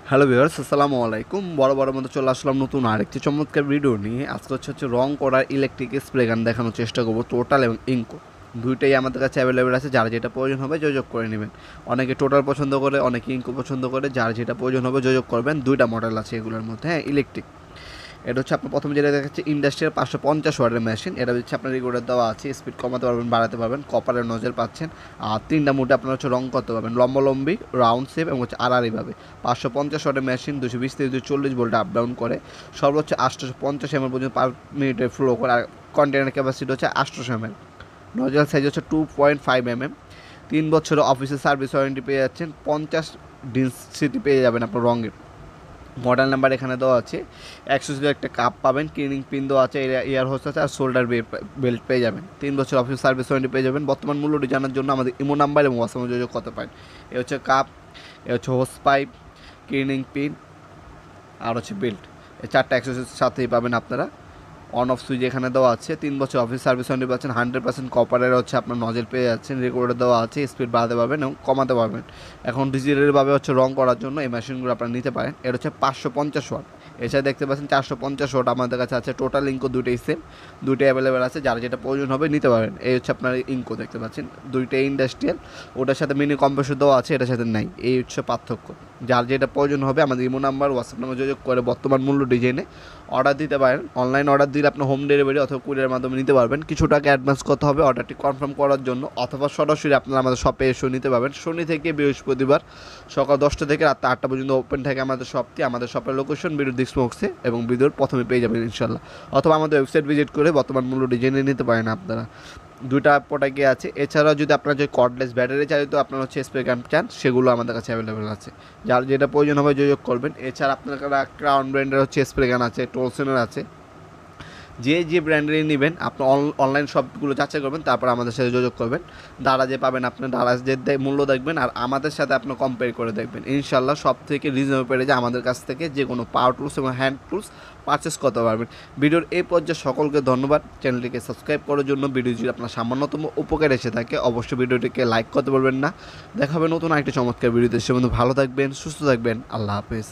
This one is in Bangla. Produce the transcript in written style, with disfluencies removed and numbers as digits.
হ্যালো ভিউয়ার্স, আসসালামু আলাইকুম। বড় মতো চলে আসলাম নতুন আরেকটি চমৎকার ভিডিও নিয়ে। আজকে হচ্ছে রং করার ইলেকট্রিক স্প্রে গান দেখানোর চেষ্টা করবো। টোটাল এবং ইঙ্কো দুইটাই আমাদের কাছে অ্যাভেলেবেল আছে। যার যেটা প্রয়োজন হবে যোগাযোগ করে নেবেন। অনেকে টোটাল পছন্দ করে, অনেকে ইঙ্কো পছন্দ করে। যার যেটা প্রয়োজন হবে যোগাযোগ করবেন। দুইটা মডেল আছে এগুলোর মধ্যে, হ্যাঁ, ইলেকট্রিক। এটা হচ্ছে আপনার প্রথমে যেটা দেখাচ্ছে ইন্ডাস্ট্রিয়াল 550 ওয়াটের মেশিন। এটা হচ্ছে আপনার রেগুলেটর দেওয়া আছে, স্পিড কমাতে পারবেন, বাড়াতে পারবেন, কপারের নজল পাচ্ছেন। আর 3টা মোডে আপনার হচ্ছে রং করতে পারবেন, লম্বি, রাউন্ড শেপ এবং হচ্ছে আড়াআড়িভাবে। 550 ওয়াটের মেশিন 220 থেকে 240 ভোল্ট আপ ডাউন করে। সর্বোচ্চ 850 ml পর্যন্ত পার মিনিটে ফ্লো করে। আর কন্টেনার ক্যাপাসিটি হচ্ছে 800 ml। নজল সাইজ হচ্ছে 2.5 mm। 3 বছরের অফিসের সার্ভিস ওয়ারেন্টি পেয়ে যাচ্ছেন। 50 ডেন্সিটি পেয়ে যাবেন আপনার রঙের। মডেল নাম্বার এখানে দেওয়া আছে। অ্যাক্সেসরিজ একটা কাপ পাবেন, ক্লিনিং পিন দেওয়া আছে, এয়ার হোস্ট আছে, আর শোল্ডার বেল্ট পেয়ে যাবেন। 3 বছর অফিস সার্ভিস ওয়ারেন্টি পেয়ে যাবেন। বর্তমান মূল্যটি জানার জন্য আমাদের ইমো নাম্বার এবং হোয়াটসঅ্যাপে যোগাযোগ করতে পারেন। এ হচ্ছে কাপ, এ হচ্ছে হোস পাইপ, ক্লিনিং পিন আর হচ্ছে বেল্ট। এই 4টা অ্যাক্সেসরিজ সাথেই পাবেন আপনারা। অন অফ সুইচ এখানে দেওয়া আছে। 3 বছর অফিস সার্ভিস ওয়ারেন্টি পাচ্ছেন। 100% কপারের হচ্ছে আপনার নজেল পেয়ে যাচ্ছেন। রেকর্ডার দেওয়া আছে, স্পিড বাড়াতে পারবেন এবং কমাতে পারবেন। এখন ডিজিটালভাবে হচ্ছে রং করার জন্য এই মেশিনগুলো আপনারা নিতে পারেন। এটা হচ্ছে 550 ওয়াট। এছাড়া দেখতে পাচ্ছেন 450 ওয়াট আমাদের কাছে আছে। টোটাল ইঙ্কো দুইটাই সেম, দুইটাই অ্যাভেলেবেল আছে। যার যেটা প্রয়োজন হবে নিতে পারেন। এই হচ্ছে আপনার ইঙ্কো দেখতে পাচ্ছেন, দুইটাই ইন্ডাস্ট্রিয়াল। ওটার সাথে মিনি কম্প্রেসর দেওয়া আছে, এটার সাথে নাই। এই হচ্ছে পার্থক্য। যার যেটা প্রয়োজন হবে আমাদের ইমো নাম্বার, হোয়াটসঅ্যাপ নাম্বার যোগাযোগ করে বর্তমান মূল্য ডিজাইনে অর্ডার দিতে পারেন। অনলাইন অর্ডার দিলে আপনার হোম ডেলিভারি অথবা কুরিয়ারের মাধ্যমে নিতে পারবেন। কিছু টাকা অ্যাডভান্স করতে হবে অর্ডারটি কনফার্ম করার জন্য, অথবা সরাসরি আপনারা আমাদের শপে এসে নিতে পারবেন। শনি থেকে বৃহস্পতিবার সকাল 10টা থেকে রাত 8টা পর্যন্ত ওপেন থাকে আমাদের শপটি। আমাদের শপের লোকেশন ভিডিও ডিসক্রিপশনে এবং ভিডিওর প্রথমে পেয়ে যাবেন ইনশাল্লাহ। অথবা আমাদের ওয়েবসাইট ভিজিট করে বর্তমান মূল্য ডিজাইনে নিতে পারেন আপনারা। দুইটা প্রোডাক্টই আছে। এছাড়াও যদি আপনার যে কর্ডলেস ব্যাটারি চাই, তো আপনার হচ্ছে স্প্রে গান চান, সেগুলো আমাদের কাছে অ্যাভেলেবেল আছে। যার যেটা প্রয়োজন হবে যোগাযোগ করবেন। এছাড়া আপনার ক্রাউন ব্র্যান্ডের হচ্ছে স্প্রে গান আছে, টোলসনের আছে। যে ব্র্যান্ডেরই নেবেন আপনার অনলাইন শপগুলো যাচাই করবেন, তারপর আমাদের সাথে যোগাযোগ করবেন। দারাজে পাবেন, আপনার দারাজের মূল্য দেখবেন আর আমাদের সাথে আপনার কম্পেয়ার করে দেখবেন। ইনশাল্লাহ সব থেকে রিজনেবল প্রাইসে আমাদের কাছ থেকে যে কোনো পাওয়ার টুলস এবং হ্যান্ড টুলস পারচেস করতে পারবেন। ভিডিওর এই পর্যায়ে সকলকে ধন্যবাদ। চ্যানেলটিকে সাবস্ক্রাইব করার জন্য। ভিডিও যদি আপনার সামান্যতম উপকার এসে থাকে অবশ্যই ভিডিওটিকে লাইক করতে বলবেন না। দেখা হবে নতুন আরেকটি চমৎকার ভিডিওতে। সে বন্ধু ভালো থাকবেন, সুস্থ থাকবেন। আল্লাহ হাফেজ।